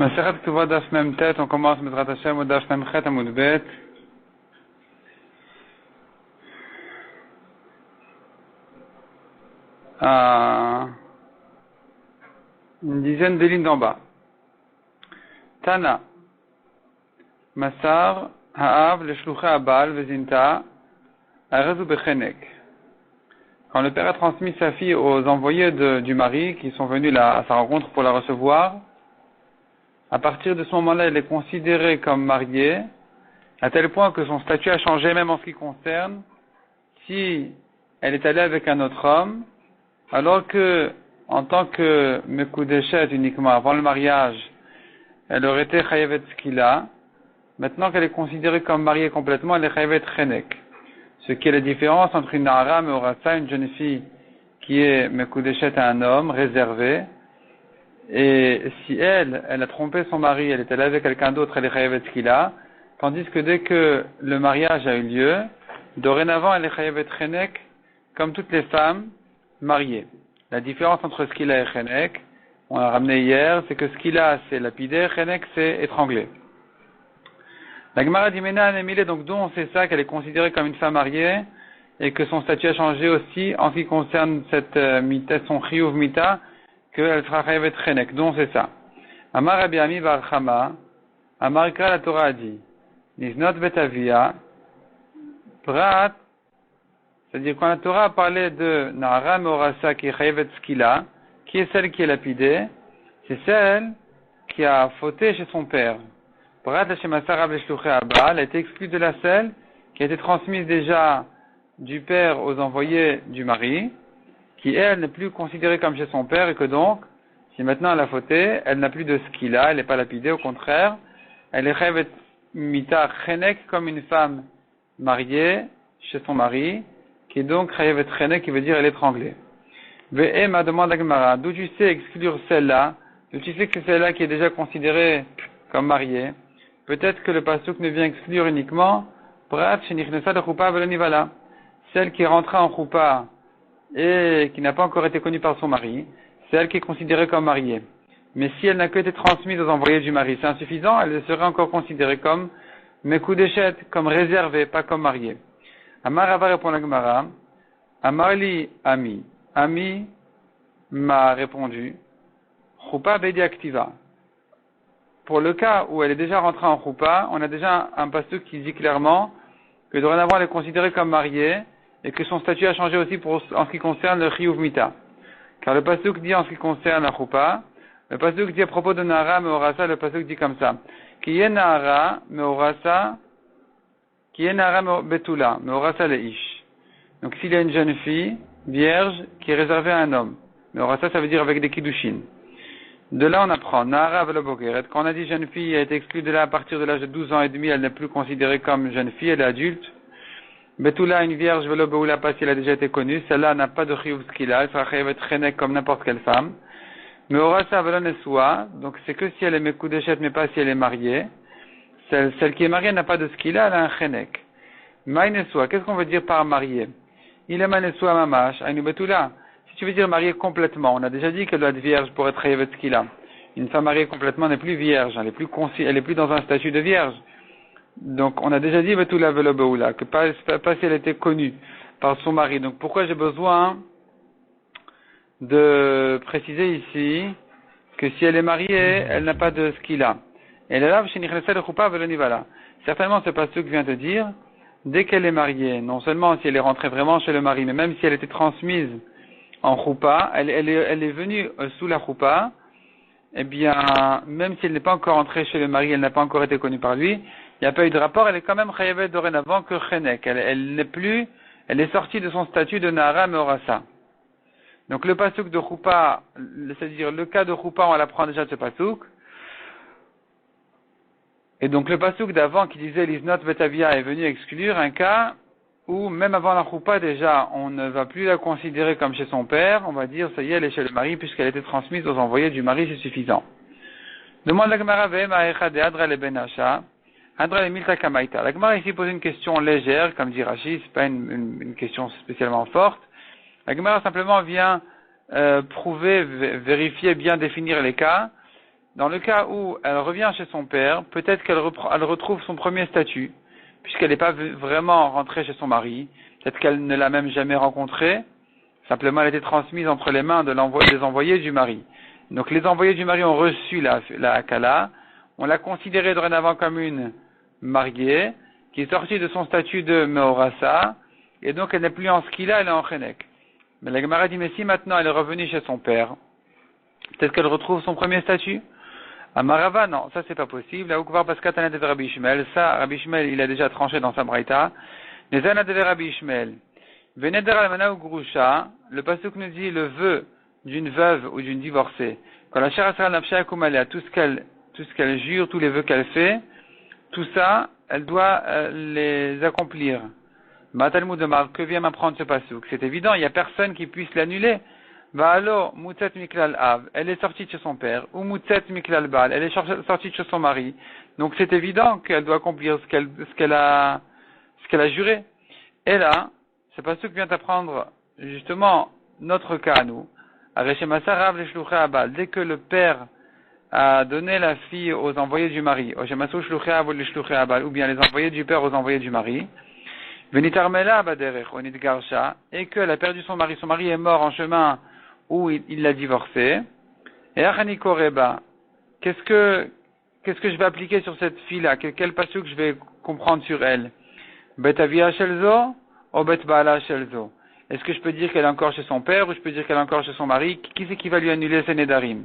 Maseret Ketuvot Daf Mem Tet, on commence Bezrat Hashem au Daf Mem Chet Amud Bet. Une dizaine de lignes d'en bas. Tana Masar Ha'av Leshlucha Abal Vezinta Arezu Bechenek. Quand le père a transmis sa fille aux envoyés du mari qui sont venus à sa rencontre pour la recevoir, à partir de ce moment-là, elle est considérée comme mariée, à tel point que son statut a changé même en ce qui concerne si elle est allée avec un autre homme, alors que, en tant que Mekudeshet uniquement avant le mariage, elle aurait été Chayevet Skila. Maintenant qu'elle est considérée comme mariée complètement, elle est Chayevet Chenek. Ce qui est la différence entre une Nahara Meorasa, une jeune fille qui est Mekudeshet à un homme, réservé, et si elle a trompé son mari, elle est allée avec quelqu'un d'autre, elle est Chayevet Skila, tandis que dès que le mariage a eu lieu, dorénavant elle est Chayevet Chenek, comme toutes les femmes mariées. La différence entre Skila et Chenek, on l'a ramené hier, c'est que Skila c'est lapidé, Chenek c'est étranglé. La Gemara dit Mena Anemile, donc d'où on sait ça, qu'elle est considérée comme une femme mariée, et que son statut a changé aussi en ce qui concerne cette mita, son chiyuv mita, qu'elle sera chayevet chenek. D'où on sait ça. Amar Rabbi Ami bar Chama, Amar Ikra, la Torah a dit, Niznot betavia, prat, c'est-à-dire quand la Torah a parlé de Nahara Meorasa qui est chayevet skila, qui est celle qui est lapidée, c'est celle qui a fauté chez son père. Prat la shemasar av leshluchei abal, elle a été exclue de la celle qui a été transmise déjà du père aux envoyés du mari, qui elle n'est plus considérée comme chez son père, et que donc, si maintenant elle a fauté, elle n'a plus de skila, elle n'est pas lapidée, au contraire, elle est chayevet mita chenek comme une femme mariée chez son mari, qui est donc chayevet chenek, qui veut dire elle est étranglée. Ve'ema demande à Gemara, d'où tu sais exclure celle-là, d'où tu sais que c'est celle-là qui est déjà considérée comme mariée. Peut-être que le pasuk ne vient exclure uniquement prat shenichnesa de choupa velanivala, celle qui est rentrée en choupa et qui n'a pas encore été connue par son mari, c'est elle qui est considérée comme mariée. Mais si elle n'a que été transmise aux envoyés du mari, c'est insuffisant, elle serait encore considérée comme mekudeshet, comme réservée, pas comme mariée. Amar Rava répond la Gemara, Amarli Ami, Ami m'a répondu, choupa bedi activa. Pour le cas où elle est déjà rentrée en choupa, on a déjà un pasuk qui dit clairement que dorénavant elle est considérée comme mariée et que son statut a changé aussi en ce qui concerne le chiyuv mita. Car le pasuk dit en ce qui concerne la choupa, le pasuk dit à propos de Nahara Meorasa, le pasuk dit comme ça, qui est Nahara Meorasa, qui est Nahara Betula, Meorasa leish. Donc s'il y a une jeune fille vierge qui est réservée à un homme, Meorasa ça veut dire avec des kiddushin. De là, on apprend, Nahara velo bogeret. Quand on a dit jeune fille, elle a été exclue de là à partir de l'âge de 12 ans et demi, elle n'est plus considérée comme jeune fille, elle est adulte. Betula, une vierge velo beula pas si elle a déjà été connue, celle-là n'a pas de chiyuv skila, elle sera chayevet chenek comme n'importe quelle femme. Meorasa velo nesua, donc c'est que si elle est mekudeshet, mais pas si elle est mariée. Celle qui est mariée n'a pas de skila, elle a un chenek. Maï nesua, qu'est-ce qu'on veut dire par mariée? Il est manesua mamash, aïnou betula. Si tu veux dire mariée complètement, on a déjà dit qu'elle doit être vierge pour être chayevet skila. Une femme mariée complètement n'est plus vierge, elle est plus dans un statut de vierge. Donc on a déjà dit betula velo beula, que pas si elle était connue par son mari. Donc pourquoi j'ai besoin de préciser ici que si elle est mariée, elle n'a pas de skila. Et là, certainement ce pasuk vient de dire, dès qu'elle est mariée, non seulement si elle est rentrée vraiment chez le mari, mais même si elle était transmise en choupa, elle est venue sous la choupa, eh bien, même si elle n'est pas encore entrée chez le mari, elle n'a pas encore été connue par lui, il n'y a pas eu de rapport, elle est quand même chayevet dorénavant que chenek. Elle est sortie de son statut de Nahara Meorasa. Donc le pasuk de choupa, c'est-à-dire le cas de choupa, on l'apprend déjà de ce pasuk. Et donc le pasuk d'avant qui disait Liznot betavia est venu exclure un cas où même avant la choupa déjà on ne va plus la considérer comme chez son père, on va dire ça y est elle est chez le mari puisqu'elle a été transmise aux envoyés du mari, c'est suffisant. Demande la Gemara ve'ema echad de Adra le ben Asha, Adra le milta kamaita. La Gemara ici pose une question légère, comme dit Rashi, c'est pas une question spécialement forte. La Gemara simplement vient prouver, vérifier, bien définir les cas. dans le cas où elle revient chez son père, peut-être qu'elle elle retrouve son premier statut, puisqu'elle n'est pas vraiment rentrée chez son mari, peut-être qu'elle ne l'a même jamais rencontré, simplement elle a été transmise entre les mains des envoyés du mari. Donc les envoyés du mari ont reçu la Kala, on l'a considérée dorénavant comme une mariée, qui est sortie de son statut de Meorasa, et donc elle n'est plus en Skila, elle est en Chenek. Mais la Gemara dit, mais si maintenant elle est revenue chez son père, peut-être qu'elle retrouve son premier statut. À Marava, non, ça c'est pas possible. À Ukvar Paskatana de Rabbi Ishmael, ça, Rabbi Ishmael, il a déjà tranché dans sa braïta. Nezana de Rabbi Ishmael. Veneder al-mana ou Gurusha, le pasuk nous dit le vœu d'une veuve ou d'une divorcée. Quand la chair asra nafsha kumalea, tout ce qu'elle jure, tous les vœux qu'elle fait, tout ça, elle doit les accomplir. Matalmud Demar, que vient m'apprendre ce pasuk? C'est évident, il n'y a personne qui puisse l'annuler. Va alors, Mutzet Miklal Av, elle est sortie de chez son père, ou Mutzet Miklal Bal, elle est sortie de chez son mari. Donc c'est évident qu'elle doit accomplir ce qu'elle a juré. Et là, c'est pas ce que vient apprendre justement notre cas à nous. Dès que le père a donné la fille aux envoyés du mari, ou bien les envoyés du père aux envoyés du mari, et qu'elle a perdu son mari est mort en chemin où il l'a divorcée, et qu'est-ce que je vais appliquer sur cette fille-là? Quel pasuk je vais comprendre sur elle? Bet avia shelzo ou bet baala shelzo? Est-ce que je peux dire qu'elle est encore chez son père ou je peux dire qu'elle est encore chez son mari? Qui c'est qui va lui annuler ses nedarim?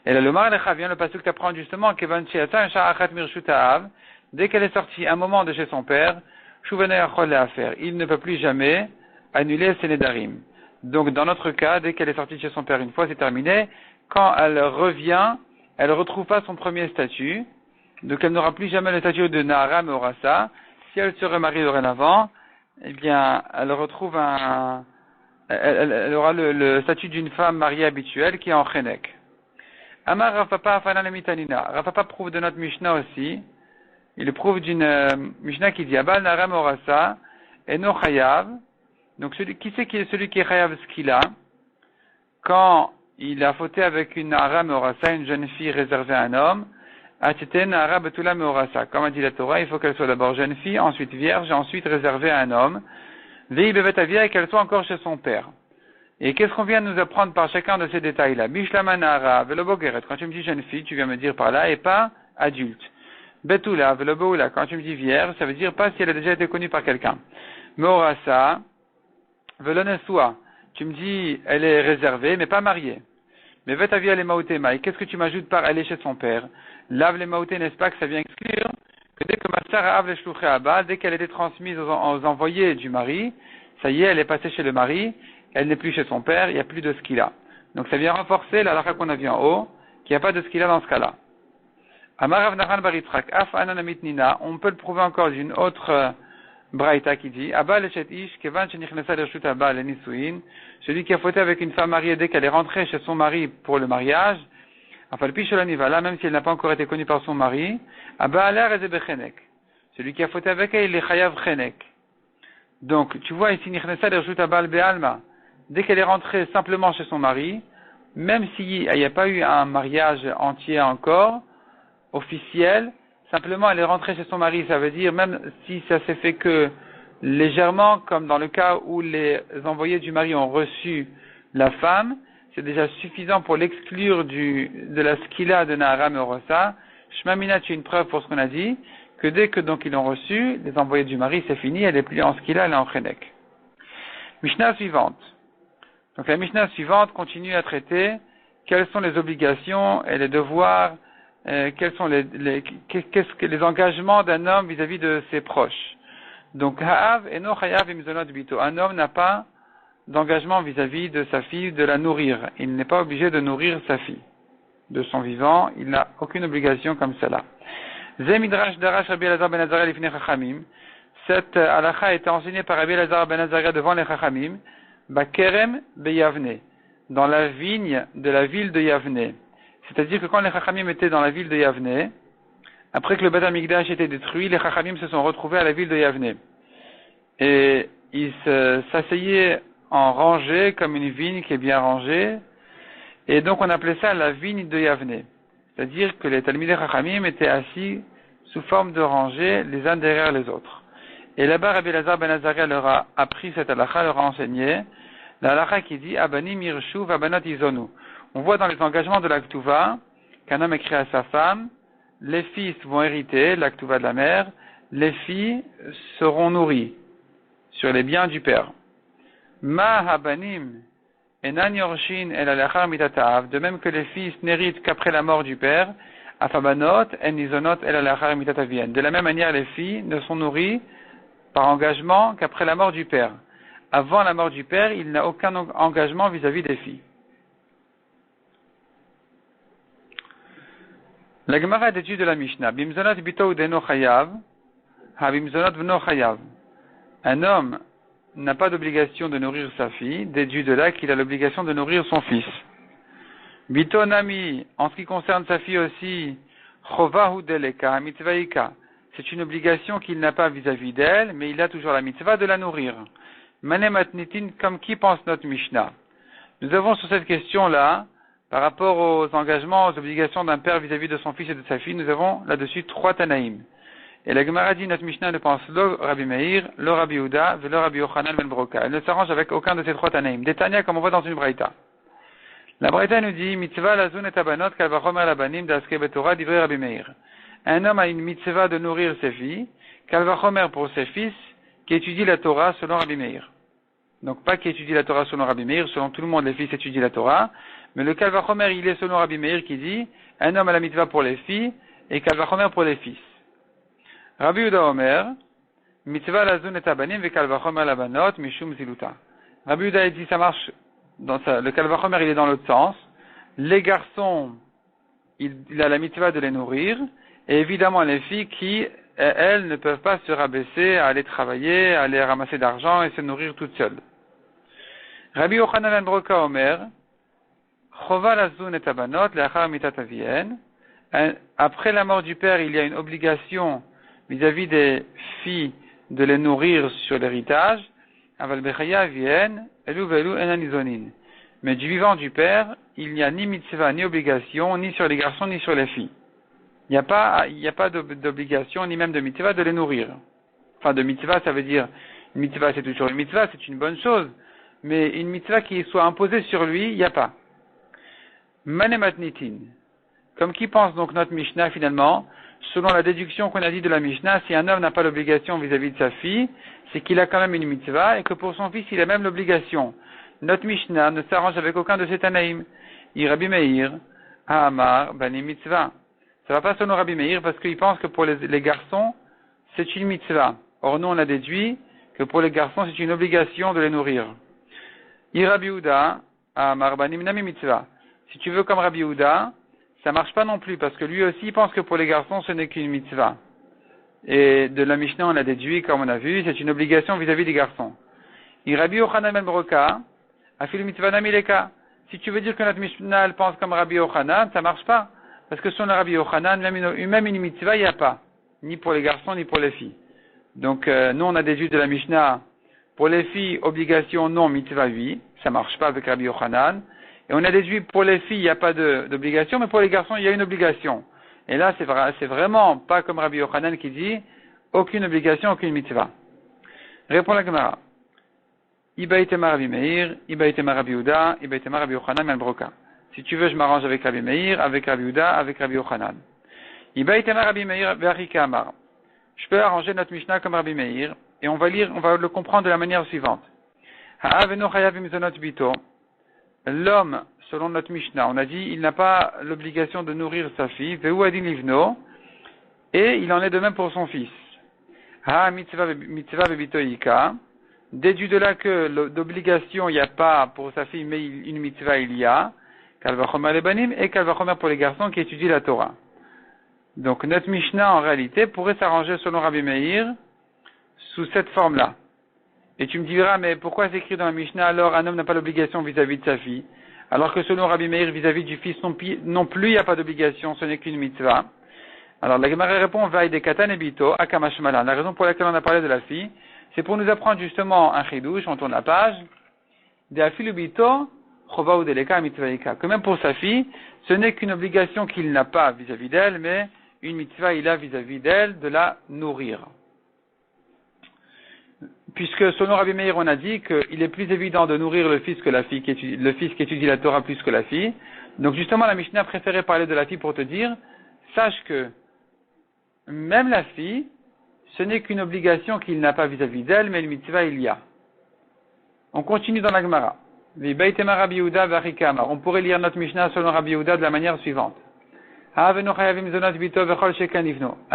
Et là, le Marlecha vient le pasuk t'apprend justement dès qu'elle est sortie un moment de chez son père, il ne peut plus jamais annuler ses nedarim. Donc, dans notre cas, dès qu'elle est sortie de chez son père une fois, c'est terminé. Quand elle revient, elle ne retrouve pas son premier statut. Donc, elle n'aura plus jamais le statut de Nahara Meorasa. Si elle se remarie dorénavant, eh bien, elle retrouve elle aura le statut d'une femme mariée habituelle qui est en Chenek. Amar Rafapa Afanan Mitanina. Rafapa prouve de notre Mishnah aussi. Il prouve d'une Mishnah qui dit Abal Nahara Meorasa Eno Chayav. Donc, qui est celui qui est chayav skila quand il a fauté avec une Nahara Meorasa, une jeune fille réservée à un homme, Atite Nahara Betula Meorasa. Comme a dit la Torah, il faut qu'elle soit d'abord jeune fille, ensuite vierge, et ensuite réservée à un homme. Vei Bevet Avia, et qu'elle soit encore chez son père. Et qu'est-ce qu'on vient de nous apprendre par chacun de ces détails-là? Bishlama Nahara, Velo Bogeret. Quand tu me dis jeune fille, tu viens me dire par là, et pas adulte. Betula, Velo Boula. Quand tu me dis vierge, ça veut dire pas si elle a déjà été connue par quelqu'un. Meorasa, Velonesua, tu me dis, elle est réservée, mais pas mariée. Mais Vetavia les Maotema, et qu'est-ce que tu m'ajoutes par elle est chez son père? Lave les Maoté, n'est-ce pas que ça vient exclure que dès que Massara Av les Shlouché Abba, dès qu'elle était transmise aux envoyés du mari, ça y est, elle est passée chez le mari, elle n'est plus chez son père, il n'y a plus de skila. Donc ça vient renforcer la halakha qu'on a vu en haut, qu'il n'y a pas de skila dans ce cas-là. Amarav Naran Baritrak, Af Ananamit Nina, on peut le prouver encore d'une autre Braïta qui dit, celui qui a fauté avec une femme mariée dès qu'elle est rentrée chez son mari pour le mariage, même si elle n'a pas encore été connue par son mari, celui qui a fauté avec elle, il est chayav chenek. Donc, tu vois ici, dès qu'elle est rentrée simplement chez son mari, même s'il n'y a pas eu un mariage entier encore, officiel, simplement, elle est rentrée chez son mari, ça veut dire, même si ça s'est fait que légèrement, comme dans le cas où les envoyés du mari ont reçu la femme, c'est déjà suffisant pour l'exclure de la skila de Nahara Meorasa. Shmamina, tu as une preuve pour ce qu'on a dit, que dès que donc ils l'ont reçu, les envoyés du mari, c'est fini, elle est plus en skila, elle est en chenek. Mishnah suivante. Donc la Mishnah suivante continue à traiter quelles sont les obligations et les devoirs, quels sont les engagements d'un homme vis-à-vis de ses proches. Donc, Ha'av eno chayav imzonot bito. Un homme n'a pas d'engagement vis-à-vis de sa fille de la nourrir. Il n'est pas obligé de nourrir sa fille. De son vivant, il n'a aucune obligation comme cela. Ze midrash darash Rabbi Elazar ben Azariah lifnei chachamim. Cette halakha a été enseignée par Rabbi Elazar ben Azariah devant les chachamim. Bakerem beyavne. Dans la vigne de la ville de Yavne. C'est-à-dire que quand les Chachamim étaient dans la ville de Yavne, après que le Beth Amikdash était détruit, les Chachamim se sont retrouvés à la ville de Yavne. Et ils s'asseyaient en rangée, comme une vigne qui est bien rangée. Et donc on appelait ça la vigne de Yavne. C'est-à-dire que les Talmidei Chachamim étaient assis sous forme de rangée, les uns derrière les autres. Et là-bas, Rabbi Elazar ben Azariah leur a appris cette halakha, leur a enseigné la halakha qui dit Abanim Yirshu Vabanot Izonu. On voit dans les engagements de la Ktuva qu'un homme écrit à sa femme, les fils vont hériter la Ktuva de la mère, les filles seront nourries sur les biens du père. Ma habanim enan yorshin el alachar mitatav, de même que les fils n'héritent qu'après la mort du père, afabanot en izonot el alachar mitatavien. De la même manière, les filles ne sont nourries par engagement qu'après la mort du père. Avant la mort du père, il n'a aucun engagement vis-à-vis des filles. La Gemara d'étude de la Mishnah. Bimzonot bito udeno chayav, ha bimzonot vno chayav. Un homme n'a pas d'obligation de nourrir sa fille, déduit de là qu'il a l'obligation de nourrir son fils. Bito nami, en ce qui concerne sa fille aussi, chovahu deleka mitzvaika. C'est une obligation qu'il n'a pas vis-à-vis d'elle, mais il a toujours la mitzvah de la nourrir. Manematnitin, comme qui pense notre Mishnah. Nous avons sur cette question-là, par rapport aux engagements, aux obligations d'un père vis-à-vis de son fils et de sa fille, nous avons là-dessus 3 Tanaïm. Et la Gemara dit, notre Mishnah ne pense lo Rabbi Meir, lo Rabbi Yehuda, lo Rabbi Yochanan ben Broka. Elle ne s'arrange avec aucun de ces 3 Tanaïm. Des Tanya, comme on voit dans une Braïta. La Braïta nous dit, mitzvah lazun et abanot kalvachomer labanim d'aske betorah divrei Rabbi Meir. Un homme a une mitzvah de nourrir ses filles, kalvachomer pour ses fils, qui étudie la Torah selon Rabbi Meir. Donc pas qui étudie la Torah selon Rabbi Meir, selon tout le monde les fils étudient la Torah, mais le kalvachomer il est selon Rabbi Meir qui dit, un homme a la mitzvah pour les filles, et kalvachomer pour les fils. Rabbi Yehuda Omer, mitzvah lazun et abanim ve kalvachomer labanot mishum ziluta. Rabbi Yehuda dit ça marche, le kalvachomer il est dans l'autre sens, les garçons, il a la mitzvah de les nourrir, et évidemment les filles qui, elles, ne peuvent pas se rabaisser à aller travailler, à aller ramasser d'argent et se nourrir toutes seules. Rabbi Yochanan ben Broka Omer, chova lazun et abanot leachar mitat avien. Après la mort du père, il y a une obligation vis-à-vis des filles de les nourrir sur l'héritage. Aval bechaya vien elu velu enan izonin. Mais du vivant du père, il n'y a ni mitzvah ni obligation, ni sur les garçons ni sur les filles. Il n'y a pas d'obligation, ni même de mitzvah de les nourrir. Enfin, de mitzvah, ça veut dire, une mitzvah, c'est toujours une mitzvah, c'est une bonne chose. Mais une mitzvah qui soit imposée sur lui, il n'y a pas. Manematnitin. Comme qui pense donc notre Mishnah finalement, selon la déduction qu'on a dit de la Mishnah, si un homme n'a pas l'obligation vis-à-vis de sa fille, c'est qu'il a quand même une mitzvah, et que pour son fils, il a même l'obligation. Notre Mishnah ne s'arrange avec aucun de ces Tanaïm. Rabbi Meir, Amar, Bani mitzvah. Ça va pas selon Rabbi Meir parce qu'il pense que pour les garçons, c'est une mitzvah. Or, nous, on a déduit que pour les garçons, c'est une obligation de les nourrir. Rabbi Yehuda, Amar Banim Nami mitzvah. Si tu veux comme Rabbi Yehuda, ça marche pas non plus parce que lui aussi pense que pour les garçons, ce n'est qu'une mitzvah. Et de la Mishnah, on a déduit, comme on a vu, c'est une obligation vis-à-vis des garçons. Rabbi Yochanan ben Broka, Afil mitzvah nami leka. Si tu veux dire que notre Mishnah, elle pense comme Rabbi Yochanan, ça marche pas. Parce que selon Rabbi Yochanan, même une mitzvah, il n'y a pas. Ni pour les garçons, ni pour les filles. Donc, nous, on a déduit de la Mishnah, pour les filles, obligation non, mitzvah oui. Ça marche pas avec Rabbi Yochanan. Et on a déduit pour les filles, il n'y a pas d'obligation, mais pour les garçons, il y a une obligation. Et là, c'est vraiment pas comme Rabbi Yochanan qui dit, aucune obligation, aucune mitzvah. Répond la Gemara. Iba itema Rabbi Meir, Iba itema Rabbi Yehuda, Iba itema Rabbi Yochanan ben Broka. Si tu veux, je m'arrange avec Rabbi Meir, avec Rabbi Yehuda, avec Rabbi Yochanan. Iba itema Rabbi Meir ve'achika amar. Je peux arranger notre Mishnah comme Rabbi Meir, et on va le comprendre de la manière suivante. Ha'avenu chayav mizonot bito. L'homme, selon notre Mishnah, on a dit, il n'a pas l'obligation de nourrir sa fille, ve'u adin livno, et il en est de même pour son fils. Ha mitzvah ve'bito yika. Déduit de là que d'obligation il n'y a pas pour sa fille, mais une mitzvah il y a. Kalvachomer les banim et kalvachomer pour les garçons qui étudient la Torah. Donc notre Mishnah en réalité pourrait s'arranger selon Rabbi Meir sous cette forme-là. Et tu me diras, mais pourquoi c'est écrit dans la Mishnah alors un homme n'a pas l'obligation vis-à-vis de sa fille, alors que selon Rabbi Meir vis-à-vis du fils non plus il n'y a pas d'obligation, ce n'est qu'une mitzvah. Alors la Gemara répond, Vaï de katan et bito akamashmalan. La raison pour laquelle on a parlé de la fille, c'est pour nous apprendre justement un chidouche, on tourne la page, de afilu bito, lo chova ou deleka mitzvaika. Que même pour sa fille, ce n'est qu'une obligation qu'il n'a pas vis-à-vis d'elle, mais une mitzvah il a vis-à-vis d'elle de la nourrir. Puisque selon Rabbi Meir, on a dit qu'il est plus évident de nourrir le fils que la fille le fils qui étudie la Torah plus que la fille. Donc justement, la Mishnah préférait parler de la fille pour te dire, sache que même la fille, ce n'est qu'une obligation qu'il n'a pas vis-à-vis d'elle, mais le mitzvah il y a. On continue dans la Gemara. On pourrait lire notre Mishnah selon Rabbi Yehuda de la manière suivante. Un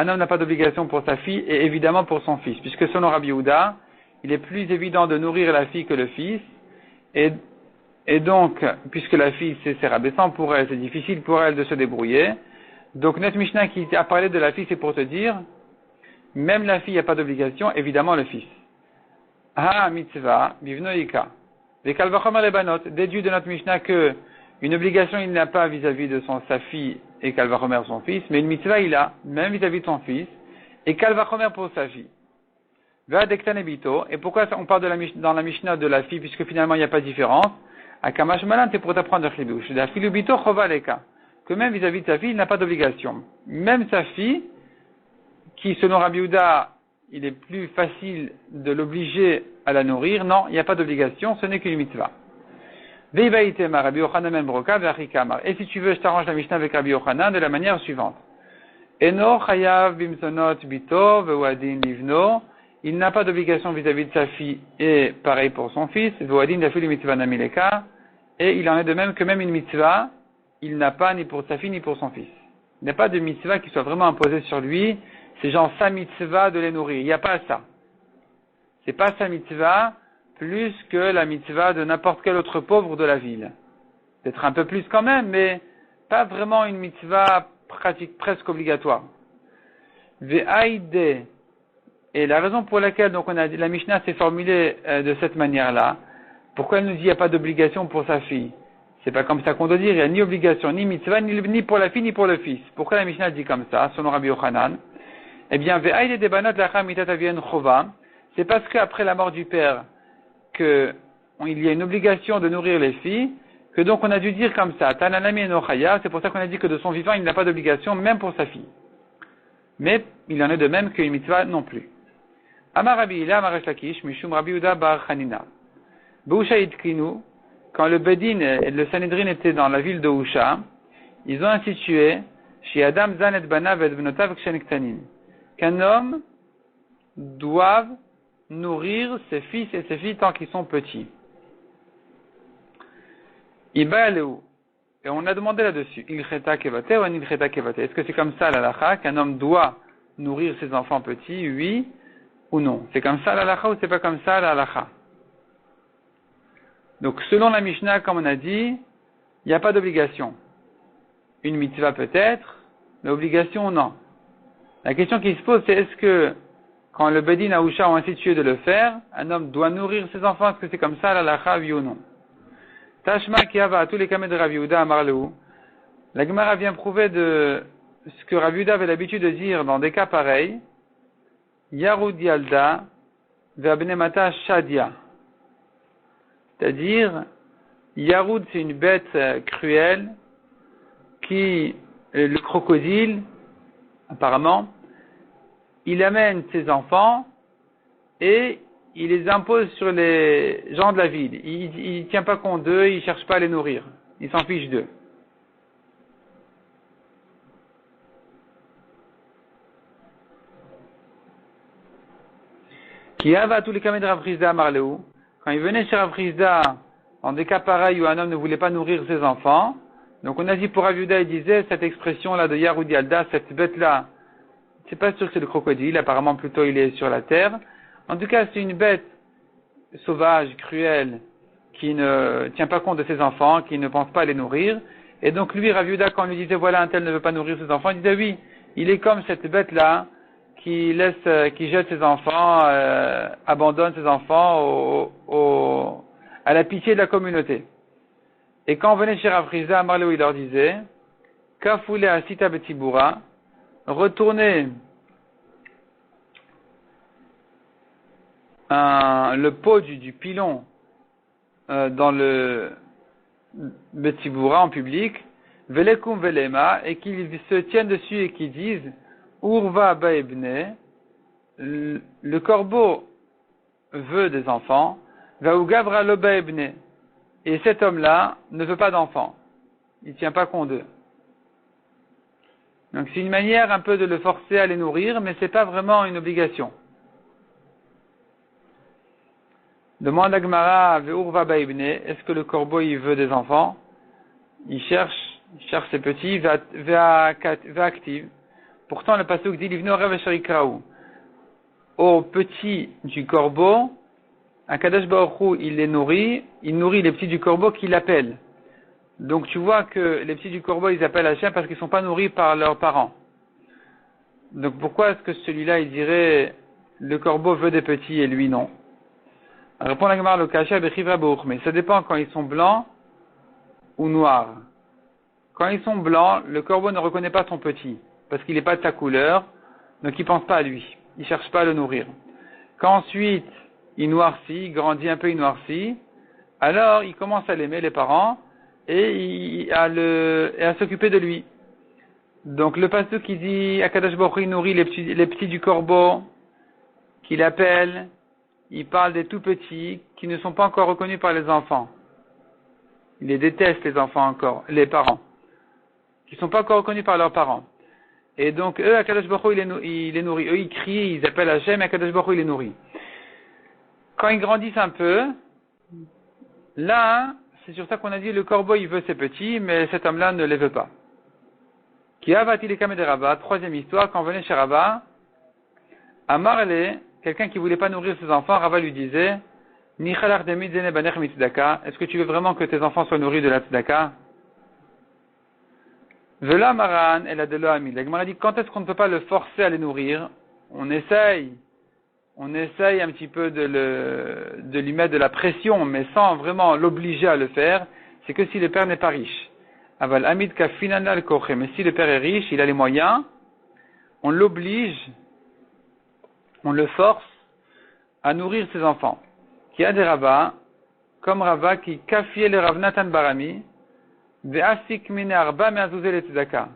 homme n'a pas d'obligation pour sa fille et évidemment pour son fils, puisque selon Rabbi Yehuda, il est plus évident de nourrir la fille que le fils, et donc, puisque la fille c'est rabaissant pour elle, c'est difficile pour elle de se débrouiller, donc notre Mishnah qui a parlé de la fille, c'est pour te dire, même la fille n'a pas d'obligation, évidemment le fils. Mitzvah, bivnoika. Déduit de notre Mishnah que une obligation il n'a pas vis-à-vis de sa fille et Kalvachomer son fils, mais une mitzvah il a, même vis-à-vis de son fils, et Kalvachomer pour sa fille. Et pourquoi on parle dans la Mishnah de la fille, puisque finalement il n'y a pas de différence? Akamash Malan, c'est pour t'apprendre le chidouche. Que même vis-à-vis de sa fille, il n'a pas d'obligation. Même sa fille, qui selon Rabbi Yehuda, il est plus facile de l'obliger à la nourrir, non, il n'y a pas d'obligation, ce n'est qu'une mitzvah. Et si tu veux, je t'arrange la Mishnah avec Rabbi Yochanan de la manière suivante. Eno chayav bimsonot bito ve'uadin livno. Il n'a pas d'obligation vis-à-vis de sa fille et pareil pour son fils. Ve'uadin dafilu mitzvah namileka. Et il en est de même que même une mitzvah, il n'a pas ni pour sa fille ni pour son fils. Il n'y a pas de mitzvah qui soit vraiment imposée sur lui. C'est genre sa mitzvah de les nourrir. Il n'y a pas ça. C'est pas sa mitzvah plus que la mitzvah de n'importe quel autre pauvre de la ville. Peut-être un peu plus quand même, mais pas vraiment une mitzvah presque obligatoire. Ve'aide. Et la raison pour laquelle donc la Mishnah s'est formulée de cette manière-là, pourquoi elle nous dit qu'il n'y a pas d'obligation pour sa fille? C'est pas comme ça qu'on doit dire, il n'y a ni obligation, ni mitzvah, ni pour la fille, ni pour le fils. Pourquoi la Mishnah dit comme ça, selon Rabbi Yochanan? Eh bien, ve'aide de banot lacham mitat avien chova. C'est parce qu'après la mort du père, qu'il y a une obligation de nourrir les filles, que donc on a dû dire comme ça, Tananami enochaya, c'est pour ça qu'on a dit que de son vivant, il n'a pas d'obligation, même pour sa fille. Mais il en est de même qu'une mitzvah non plus. Amar Rabbi Hila, Amar Resh Lakish, Mishum Rabbi Yehuda bar Chanina. Beusha Idkinu, quand le Bedin et le Sanhedrin étaient dans la ville de Usha, ils ont institué, chez Adam Zanet Banav et Benotav Ksheniktanin, qu'un homme doive nourrir ses fils et ses filles tant qu'ils sont petits. Ibaleu. Et on a demandé là-dessus, ilcheta kevate ou anilcheta kevate. Est-ce que c'est comme ça l'alacha, qu'un homme doit nourrir ses enfants petits, oui ou non? C'est comme ça l'alacha ou c'est pas comme ça l'alacha? Donc selon la Mishnah, comme on a dit, il n'y a pas d'obligation. Une mitzvah peut-être, mais obligation non. La question qui se pose, c'est est-ce que quand le Bedin à Usha ont institué de le faire, un homme doit nourrir ses enfants, est-ce que c'est comme ça l'alacha, oui ou non? Tashma Kiava à tous les kameh de Rabbi Yehuda Amarleu. La Gemara vient prouver de ce que Rabbi Yehuda avait l'habitude de dire dans des cas pareils. Yarud Yalda Ve'abnemata Shadia. C'est-à-dire, Yarud c'est une bête cruelle qui, le crocodile, apparemment, il amène ses enfants et il les impose sur les gens de la ville. Il tient pas compte d'eux, il cherche pas à les nourrir. Il s'en fiche d'eux. Qui a tous les kameh de Rav Chizda à Marleu. Quand il venait chez Rav Chizda, dans des cas pareils où un homme ne voulait pas nourrir ses enfants, donc on a dit pour Rav Yehuda, il disait cette expression-là de Yarud Yalda, cette bête-là, c'est pas sûr que c'est le crocodile, apparemment plutôt il est sur la terre. En tout cas, c'est une bête sauvage, cruelle, qui ne tient pas compte de ses enfants, qui ne pense pas à les nourrir. Et donc lui, Rav Yehuda, quand on lui disait voilà un tel ne veut pas nourrir ses enfants, il disait oui, il est comme cette bête-là qui jette ses enfants, abandonne ses enfants à la pitié de la communauté. Et quand on venait chez Rav Chizda à Marleu, il leur disait Kafoule asita betibura, retournez le pot du pilon dans le Betsibura en public, Velekum Velema, et qu'ils se tiennent dessus et qu'ils disent Urva Baebne, le corbeau veut des enfants, Vaugavra lo Baebne, et cet homme-là ne veut pas d'enfants. Il ne tient pas compte d'eux. Donc c'est une manière un peu de le forcer à les nourrir, mais c'est pas vraiment une obligation. Demande à Gemara, Ve'urva Baebne, est-ce que le corbeau il veut des enfants? Il cherche ses petits, active. Pourtant le pasuk dit Livno Rev Sharikraou. Au petit du corbeau, Akadosh Baruch Hu, il les nourrit, il nourrit les petits du corbeau qui l'appellent. Donc tu vois que les petits du corbeau, ils appellent Hachem parce qu'ils ne sont pas nourris par leurs parents. Donc pourquoi est-ce que celui-là, il dirait le corbeau veut des petits et lui non? Répond la Gemara le Kasha Bechivra Bouch, mais ça dépend quand ils sont blancs ou noirs. Quand ils sont blancs, le corbeau ne reconnaît pas son petit parce qu'il n'est pas de sa couleur, donc il pense pas à lui, il cherche pas à le nourrir. Quand ensuite il noircit, il grandit un peu, il noircit, alors il commence à l'aimer les parents et à s'occuper de lui. Donc le pasteur qui dit Akadosh Baruch Hu nourrit les petits du corbeau, qu'il appelle, il parle des tout petits qui ne sont pas encore reconnus par les enfants. Il les déteste les enfants encore, les parents, qui ne sont pas encore reconnus par leurs parents. Et donc eux, Akadosh Baruch Hu, il les nourrit. Eux, ils crient, ils appellent Hachem, et Akadosh Baruch Hu, il les nourrit. Quand ils grandissent un peu, là, c'est sur ça qu'on a dit le corbeau, il veut ses petits, mais cet homme-là ne les veut pas. Qui a-t-il de Rabat? Troisième histoire, quand on venait chez Rabat, Amarle, quelqu'un qui voulait pas nourrir ses enfants, Rabat lui disait, est-ce que tu veux vraiment que tes enfants soient nourris de la tzedaka? Vela Maran, elle a de l'ami. La Gemara dit, quand est-ce qu'on ne peut pas le forcer à les nourrir? On essaye un petit peu de lui mettre de la pression, mais sans vraiment l'obliger à le faire, c'est que si le père n'est pas riche. Aval Amid Kafinana al Koche, mais si le père est riche, il a les moyens, on l'oblige, on le force à nourrir ses enfants. Qui a des rabbins, comme Rava qui kafié le Rav Natan Barami, ve'asik mine arba me'azouzel et tzedaka.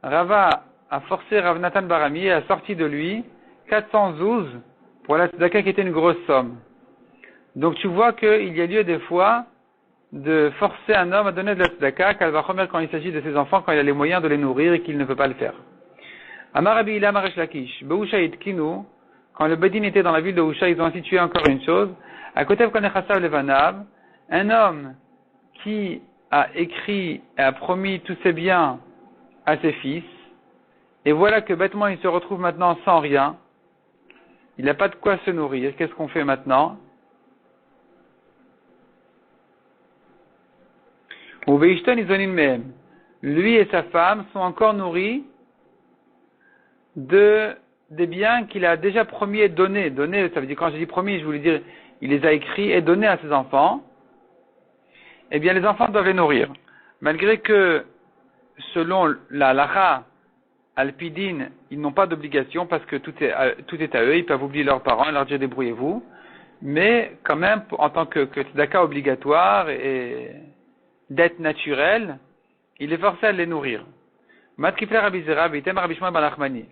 Rava a forcé Rav Natan Barami et a sorti de lui 400 zouz pour la tzedaka qui était une grosse somme. Donc tu vois qu'il y a lieu des fois de forcer un homme à donner de la tzedaka, qu'elle va remettre quand il s'agit de ses enfants, quand il a les moyens de les nourrir et qu'il ne peut pas le faire. Amar Rabbi Hila Maresh Lakish, Beusha Itkinu, quand le Bedin était dans la ville de Usha, ils ont institué encore une chose. À côté de Konechasav Levanav, un homme qui a écrit et a promis tous ses biens à ses fils, et voilà que bêtement il se retrouve maintenant sans rien, il n'a pas de quoi se nourrir, qu'est-ce qu'on fait maintenant? Lui et sa femme sont encore nourris des biens qu'il a déjà promis et donné. Donné, ça veut dire, quand je dis promis, je voulais dire, il les a écrits et donnés à ses enfants. Eh bien, les enfants doivent les nourrir. Malgré que, selon la Lacha, Alpidine, ils n'ont pas d'obligation parce que tout est à eux, ils peuvent oublier leurs parents et leur dire débrouillez-vous. Mais, quand même, en tant que tzedaka obligatoire et dette naturelle, il est forcé à les nourrir. Matkifler Abizera, Bitem Rabishma Balachmani.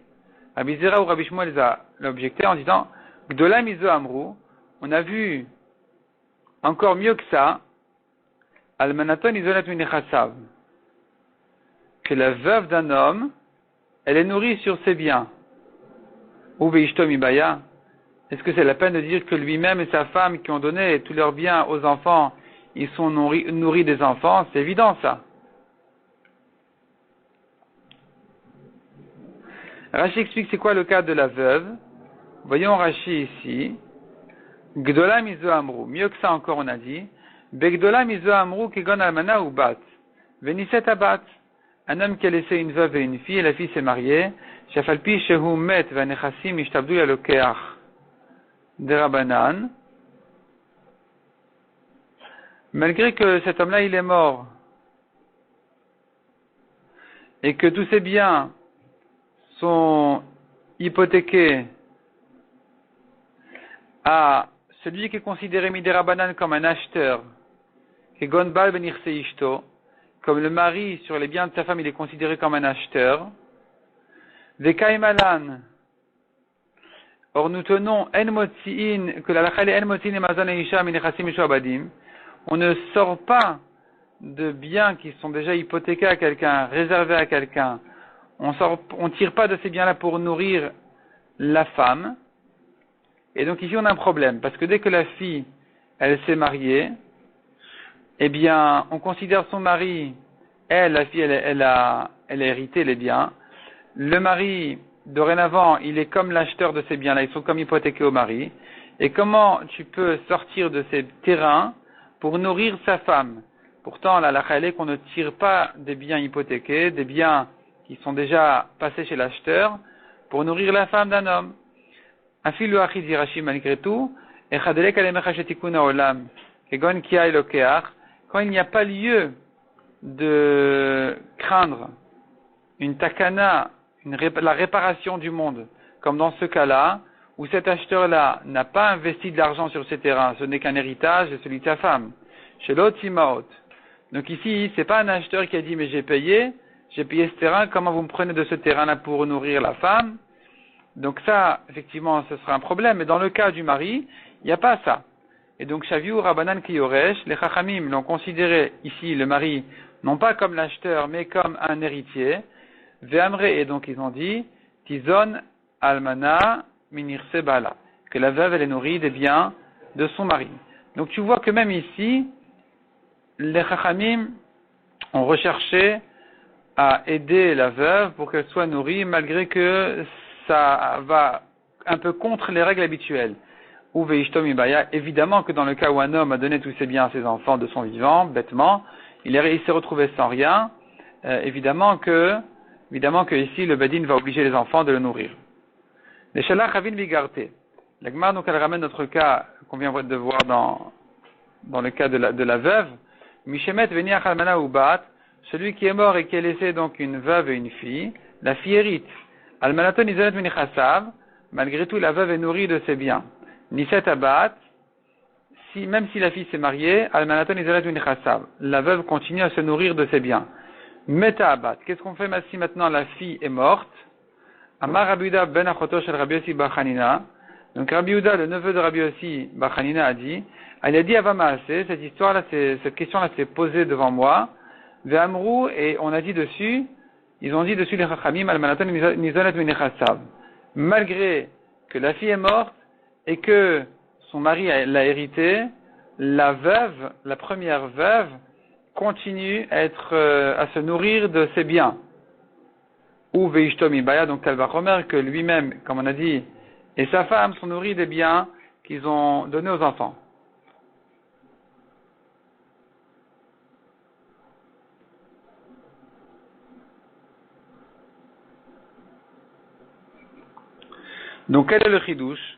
Abizera ou Rabbi Shmuel l'a objecté en disant Gdola Mizo Amrou, on a vu encore mieux que ça, Almanaton Izolat Minichasav, que la veuve d'un homme, elle est nourrie sur ses biens. Ou Veishtom Ibaya, est-ce que c'est la peine de dire que lui-même et sa femme qui ont donné tous leurs biens aux enfants, ils sont nourris des enfants? C'est évident ça. Rashi explique c'est quoi le cas de la veuve. Voyons Rashi ici. Gdola mizo amrou. Mieux que ça encore on a dit. Begdola mizo amrou kegon almana ou bat. Veniset abat. Un homme qui a laissé une veuve et une fille, et la fille s'est mariée. Shafalpi shehu met vanechassim ishtabdu yalokeach. Derabanan. Malgré que cet homme-là il est mort. Et que tous ses biens sont hypothéqués à celui qui est considéré midérabanan comme un acheteur Kegon bal benirse ishto, comme le mari sur les biens de sa femme, il est considéré comme un acheteur. Vekaimalan. Or, nous tenons en motzi'in, que la lachale en motzi'in et mazon et isha minechasim mishu abadim. On ne sort pas de biens qui sont déjà hypothéqués à quelqu'un, réservés à quelqu'un. On tire pas de ces biens-là pour nourrir la femme. Et donc ici, on a un problème. Parce que dès que la fille, elle s'est mariée, eh bien, on considère son mari, la fille, elle a hérité les biens. Le mari, dorénavant, il est comme l'acheteur de ces biens-là, ils sont comme hypothéqués au mari. Et comment tu peux sortir de ces terrains pour nourrir sa femme? Pourtant, la halakha est qu'on ne tire pas des biens hypothéqués, des biens qui sont déjà passés chez l'acheteur, pour nourrir la femme d'un homme. Afilu achid zirashi malgré tout, echadelek alemecha shetikuna olam, kegon kia elokeach, quand il n'y a pas lieu de craindre une takana, la réparation du monde, comme dans ce cas-là, où cet acheteur-là n'a pas investi de l'argent sur ses terrains, ce n'est qu'un héritage de celui de sa femme. Chez l'autre Timaot. Donc ici, c'est pas un acheteur qui a dit, mais j'ai payé ce terrain, comment vous me prenez de ce terrain-là pour nourrir la femme? Donc ça, effectivement, ce sera un problème, mais dans le cas du mari, il n'y a pas ça. Et donc, Shaviou Rabanan Kiyoresh, les Chachamim l'ont considéré ici, le mari, non pas comme l'acheteur, mais comme un héritier. Ve'amre, et donc ils ont dit, Tizon Almana Minirse Bala, que la veuve, elle est nourrie des biens de son mari. Donc tu vois que même ici, les Chachamim ont recherché à aider la veuve pour qu'elle soit nourrie, malgré que ça va un peu contre les règles habituelles. Ou veishtom ibaya, évidemment que dans le cas où un homme a donné tous ses biens à ses enfants de son vivant, bêtement, il s'est retrouvé sans rien, évidemment que ici le Bedin va obliger les enfants de le nourrir. Les shalach havin bigarte. La Gemara, donc, elle ramène notre cas qu'on vient de voir dans le cas de la veuve. Mishemet veniach almana ubat, celui qui est mort et qui a laissé donc une veuve et une fille, la fille hérite. Almanaton izonet minichasav, malgré tout la veuve est nourrie de ses biens. Niset abat, même si la fille s'est mariée, almanaton izonet minichasav, la veuve continue à se nourrir de ses biens. Meta abat, qu'est-ce qu'on fait si maintenant la fille est morte? Amar Rabbi Yehuda ben achoto shel Rabbi Yossi bar Chanina. Donc Rabbi Yehuda, le neveu de Rabbi Yossi bar Chanina, a dit Avamaase, cette histoire-là, cette question-là s'est posée devant moi. Ve'amru, et on a dit dessus, ils ont dit dessus les Chachamim, almanaton nizonet minichasav. Malgré que la fille est morte et que son mari l'a hérité, la veuve, la première veuve, continue à se nourrir de ses biens. Ou veishtom ibaya, donc elle va remarquer que lui-même, comme on a dit, et sa femme sont nourris des biens qu'ils ont donnés aux enfants. Donc quel est le chidouche?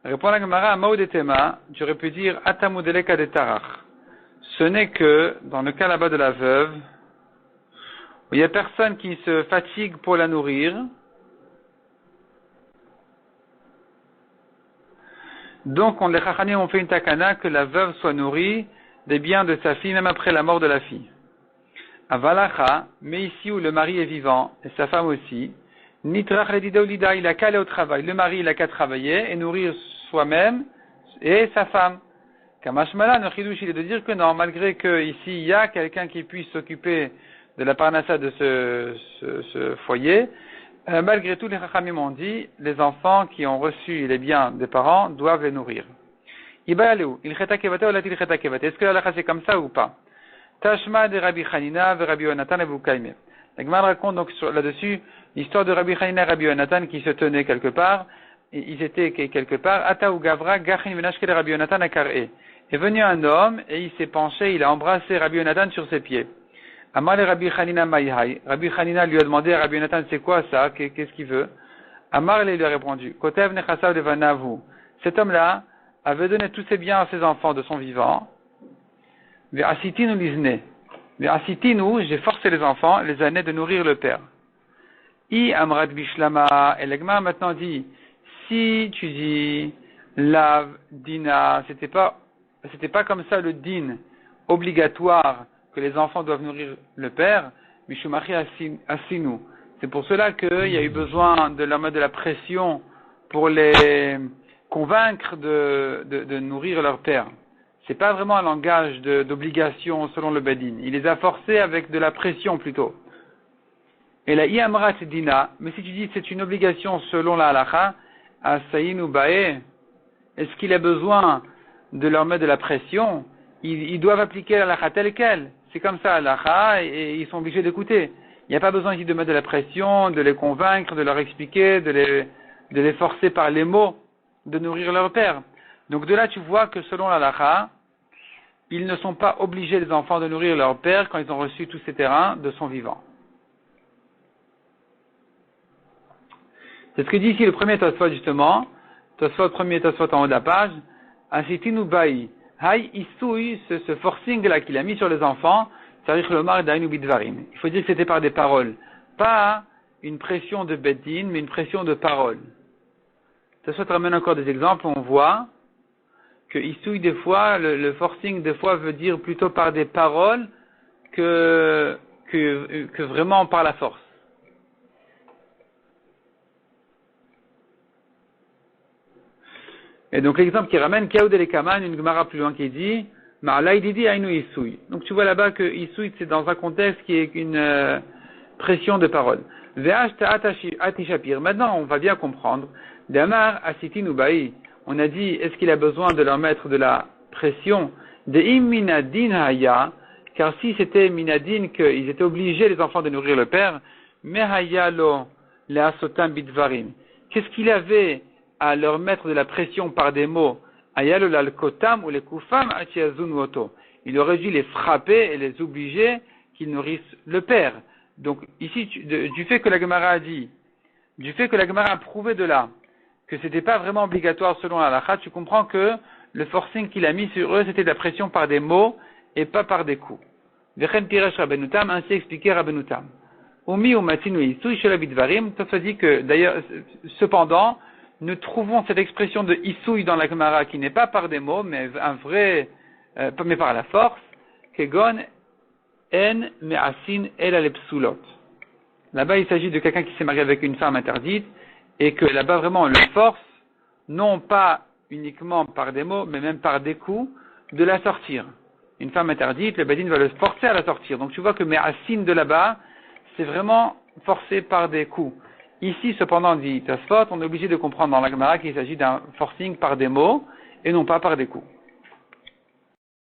Répond la Gemara à Maudetema, tu aurais pu dire Atamudeleka de Tarach. Ce n'est que, dans le cas là-bas de la veuve, où il n'y a personne qui se fatigue pour la nourrir, donc les Chachamim ont fait une takana que la veuve soit nourrie des biens de sa fille, même après la mort de la fille. Avalacha, mais ici où le mari est vivant, et sa femme aussi, Nitrach ledidaolida, il a qu'à aller au travail. Le mari, il a qu'à travailler et nourrir soi-même et sa femme. Kamashmala, le chidouche, il est de dire que non, malgré que ici il y a quelqu'un qui puisse s'occuper de la parnassa de ce foyer, malgré tout, les Chachamim ont dit, les enfants qui ont reçu les biens des parents doivent les nourrir. Ibayaléou, il cheta kevate ou la-t-il cheta kevate? Est-ce que la halakha c'est comme ça ou pas? Tashma de Rabbi Chanina ve Rabbi Yonatan et Boukaime. La Gemara raconte donc là-dessus l'histoire de Rabbi Chanina et Rabbi Yonatan qui se tenaient quelque part, et ils étaient quelque part, Ata ou Gavra, Gachin venashke de Rabbi Yonatan à Karé. Est venu un homme et il s'est penché, il a embrassé Rabbi Yonatan sur ses pieds. Amar le Rabbi Chanina Maïhaï. Rabbi Chanina lui a demandé à Rabbi Yonatan, c'est quoi ça? Qu'est-ce qu'il veut? Amar lui a répondu, Kotev nechasav devanavu. Cet homme-là avait donné tous ses biens à ses enfants de son vivant. Ve'asitinu lizne. Ve'asitinu, j'ai forcé les enfants, les années de nourrir le père. I amrat bishlama. Et l'Egma maintenant dit, si tu dis, lav, dina, c'était pas comme ça le din, obligatoire que les enfants doivent nourrir le père, Mishumachi Asinu. C'est pour cela qu'il y a eu besoin de leur mettre de la pression pour les convaincre de nourrir leur père. C'est pas vraiment un langage d'obligation selon le Bedin. Il les a forcés avec de la pression plutôt. Et la Iamrat Dina, mais si tu dis c'est une obligation selon la halacha, Asayin ou Bae, est-ce qu'il a besoin de leur mettre de la pression? Ils doivent appliquer la halacha telle quelle. C'est comme ça la halacha et ils sont obligés d'écouter. Il n'y a pas besoin ici de mettre de la pression, de les convaincre, de leur expliquer, de les forcer par les mots de nourrir leur père. Donc de là tu vois que selon la halacha, ils ne sont pas obligés les enfants de nourrir leur père quand ils ont reçu tous ces terrains de son vivant. C'est ce que dit ici le premier Tosfot justement, premier Tosfot en haut de la page, Asitinu Bai, Hay Isui, ce forcing là qu'il a mis sur les enfants, Sarich Lomar Dainu Bidvarim. Il faut dire que c'était par des paroles, pas une pression de Beddin, mais une pression de paroles. Tosfot ramène encore des exemples, on voit que Isui des fois, le forcing des fois veut dire plutôt par des paroles que vraiment par la force. Et donc l'exemple qui ramène Kaoud el Kaman, une Gemara plus loin qui dit Ma'alai didi ainu isui. Donc tu vois là-bas que isui c'est dans un contexte qui est une pression de parole. Ve'ash atishapir. Maintenant on va bien comprendre. Damar asitin ubai. On a dit est-ce qu'il a besoin de leur mettre de la pression de imminadin haya, car si c'était minadin qu'ils étaient obligés les enfants de nourrir le père, mehaya lo leasotam bidvarim. Qu'est-ce qu'il avait à leur mettre de la pression par des mots, ayalo lalkotam ou les kufam achiazun woto. Il aurait dû les frapper et les obliger qu'ils nourrissent le père. Donc ici, du fait que la Gemara a dit, du fait que la Gemara a prouvé de là, que c'était pas vraiment obligatoire selon la halakha, tu comprends que le forcing qu'il a mis sur eux, c'était de la pression par des mots et pas par des coups. Vechen piresh Rabbenutam, ainsi expliqué Rabbenutam. Umi ou matinu isui shelabidvarim, ça se dit que d'ailleurs, cependant, nous trouvons cette expression de isouï dans la Gemara qui n'est pas par des mots, mais mais par la force, kegon en me'asin el alepsulot. Là-bas, il s'agit de quelqu'un qui s'est marié avec une femme interdite, et que là-bas vraiment on le force, non pas uniquement par des mots, mais même par des coups, de la sortir. Une femme interdite, le Bedin va le forcer à la sortir. Donc tu vois que me'asin de là-bas, c'est vraiment forcé par des coups. Ici, cependant, dit Tosfot, on est obligé de comprendre dans la Gemara qu'il s'agit d'un forcing par des mots et non pas par des coups.